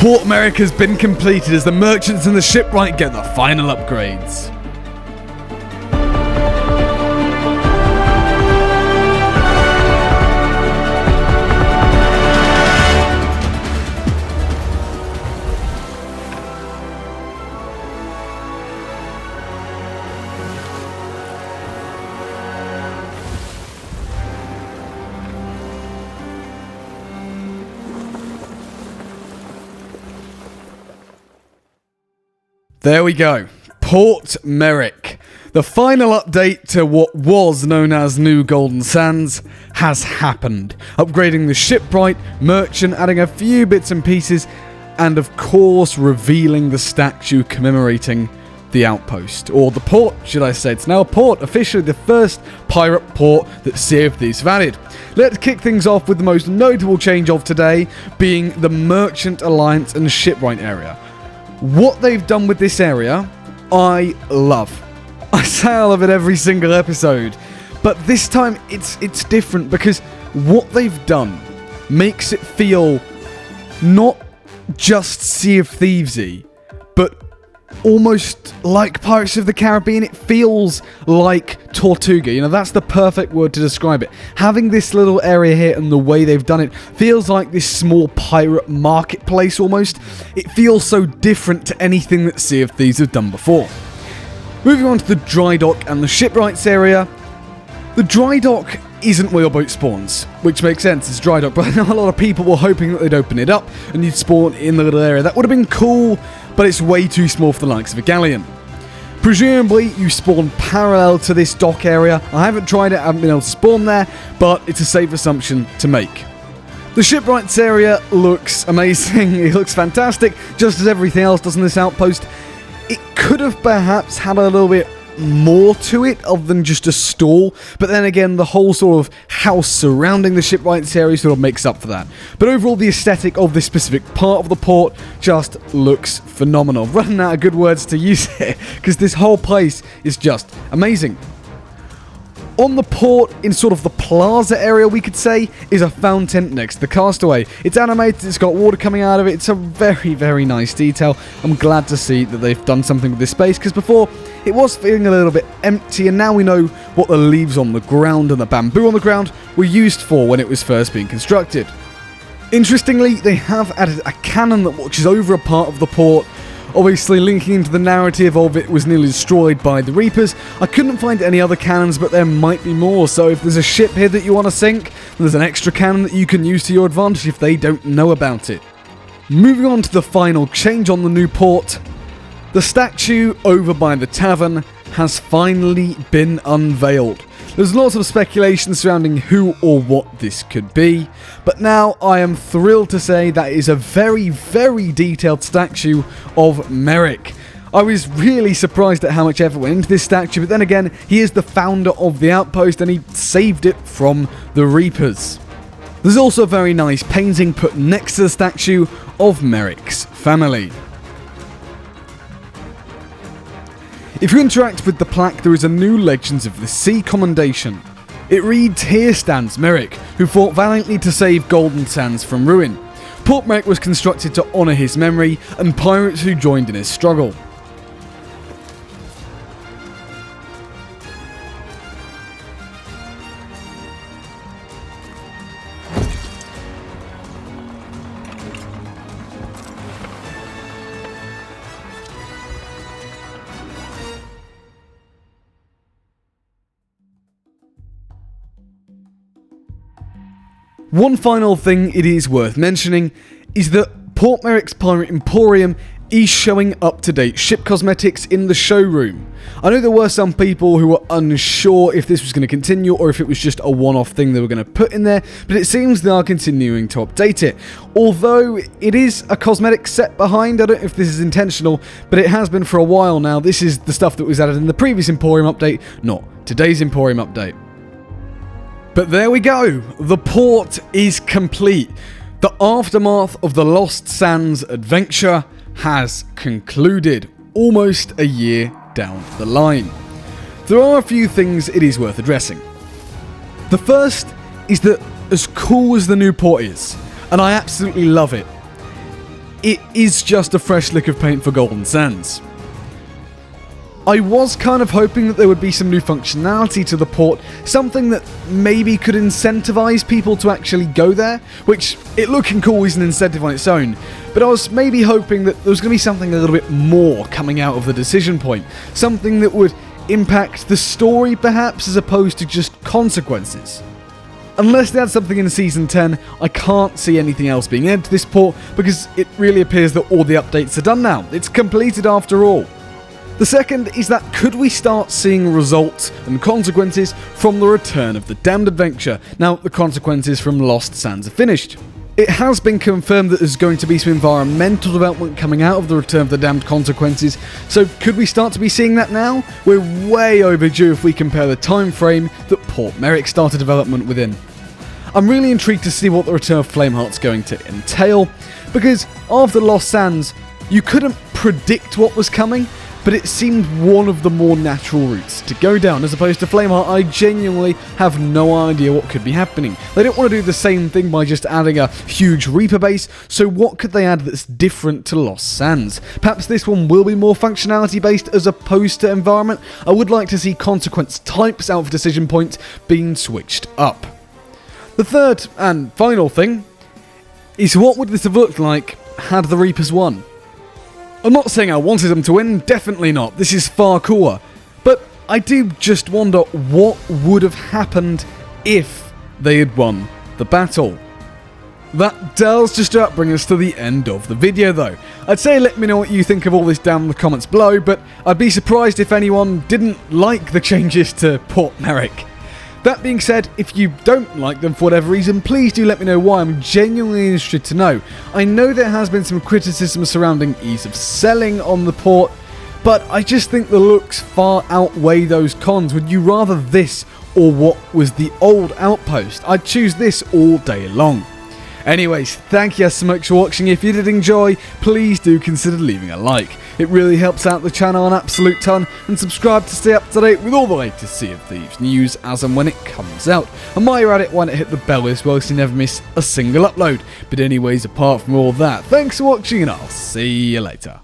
Port Merrick has been completed as the merchants and the Shipwright get the final upgrades. There we go. Port Merrick. The final update to what was known as New Golden Sands has happened. Upgrading the Shipwright, Merchant, adding a few bits and pieces, and of course revealing the statue commemorating the outpost. Or the port, should I say. It's now a port, officially the first pirate port that Sea of Thieves have added. Let's kick things off with the most notable change of today, being the Merchant Alliance and Shipwright area. What they've done with this area, I love. I say I love it every single episode, but this time it's different because what they've done makes it feel not just Sea of Thieves-y, but almost like Pirates of the Caribbean. It feels like Tortuga. You know, that's the perfect word to describe it. Having this little area here and the way they've done it feels like this small pirate marketplace almost. It feels so different to anything that Sea of Thieves have done before. Moving on to the dry dock and the shipwrights area. The dry dock isn't where your boat spawns, which makes sense, it's dry dock, but I know a lot of people were hoping that they'd open it up and you'd spawn in the little area. That would have been cool, but it's way too small for the likes of a galleon. Presumably, you spawn parallel to this dock area. I haven't tried it, I haven't been able to spawn there, but it's a safe assumption to make. The shipwrights area looks amazing, it looks fantastic, just as everything else does in this outpost. It could have perhaps had a little bit more to it other than just a stall, but then again the whole sort of house surrounding the shipwrights area sort of makes up for that. But overall the aesthetic of this specific part of the port just looks phenomenal. Running out of good words to use here because this whole place is just amazing. On the port, in sort of the plaza area we could say, is a fountain next to the castaway. It's animated, it's got water coming out of it, it's a very, very nice detail. I'm glad to see that they've done something with this space, because before, it was feeling a little bit empty, and now we know what the leaves on the ground and the bamboo on the ground were used for when it was first being constructed. Interestingly, they have added a cannon that watches over a part of the port, obviously linking into the narrative of it was nearly destroyed by the Reapers. I couldn't find any other cannons, but there might be more, so if there's a ship here that you want to sink, there's an extra cannon that you can use to your advantage if they don't know about it. Moving on to the final change on the new port, the statue over by the tavern has finally been unveiled. There's lots of speculation surrounding who or what this could be, but now I am thrilled to say that it is a very, very detailed statue of Merrick. I was really surprised at how much effort went into this statue, but then again, he is the founder of the outpost and he saved it from the Reapers. There's also a very nice painting put next to the statue of Merrick's family. If you interact with the plaque, there is a new Legends of the Sea commendation. It reads, "Here stands Merrick, who fought valiantly to save Golden Sands from ruin. Port Merrick was constructed to honour his memory and pirates who joined in his struggle." One final thing it is worth mentioning is that Port Merrick's Pirate Emporium is showing up-to-date ship cosmetics in the showroom. I know there were some people who were unsure if this was going to continue or if it was just a one-off thing they were going to put in there, but it seems they are continuing to update it. Although it is a cosmetic set behind, I don't know if this is intentional, but it has been for a while now. This is the stuff that was added in the previous Emporium update, not today's Emporium update. But there we go, the port is complete. The aftermath of the Lost Sands adventure has concluded, almost a year down the line. There are a few things it is worth addressing. The first is that as cool as the new port is, and I absolutely love it, it is just a fresh lick of paint for Golden Sands. I was kind of hoping that there would be some new functionality to the port, something that maybe could incentivize people to actually go there, which it looking cool is an incentive on its own, but I was maybe hoping that there was going to be something a little bit more coming out of the decision point, something that would impact the story perhaps as opposed to just consequences. Unless they had something in Season 10, I can't see anything else being added to this port because it really appears that all the updates are done now. It's completed after all. The second is that could we start seeing results and consequences from the return of the Damned adventure, now the consequences from Lost Sands are finished. It has been confirmed that there's going to be some environmental development coming out of the return of the Damned consequences, so could we start to be seeing that now? We're way overdue if we compare the time frame that Port Merrick started development within. I'm really intrigued to see what the return of Flameheart's going to entail, because after Lost Sands, you couldn't predict what was coming, but it seemed one of the more natural routes to go down. As opposed to Flameheart, I genuinely have no idea what could be happening. They don't want to do the same thing by just adding a huge Reaper base, so what could they add that's different to Lost Sands? Perhaps this one will be more functionality based as opposed to environment. I would like to see consequence types out of decision points being switched up. The third and final thing is, what would this have looked like had the Reapers won? I'm not saying I wanted them to win, definitely not, this is far cooler, but I do just wonder what would have happened if they had won the battle. That does just about bring us to the end of the video though. I'd say let me know what you think of all this down in the comments below, but I'd be surprised if anyone didn't like the changes to Port Merrick. That being said, if you don't like them for whatever reason, please do let me know why. I'm genuinely interested to know. I know there has been some criticism surrounding ease of selling on the port, but I just think the looks far outweigh those cons. Would you rather this or what was the old Outpost? I'd choose this all day long. Anyways, thank you so much for watching. If you did enjoy, please do consider leaving a like. It really helps out the channel an absolute ton, and subscribe to stay up to date with all the latest Sea of Thieves news as and when it comes out. And while you're at it, why not hit the bell as well so you never miss a single upload. But anyways, apart from all that, thanks for watching and I'll see you later.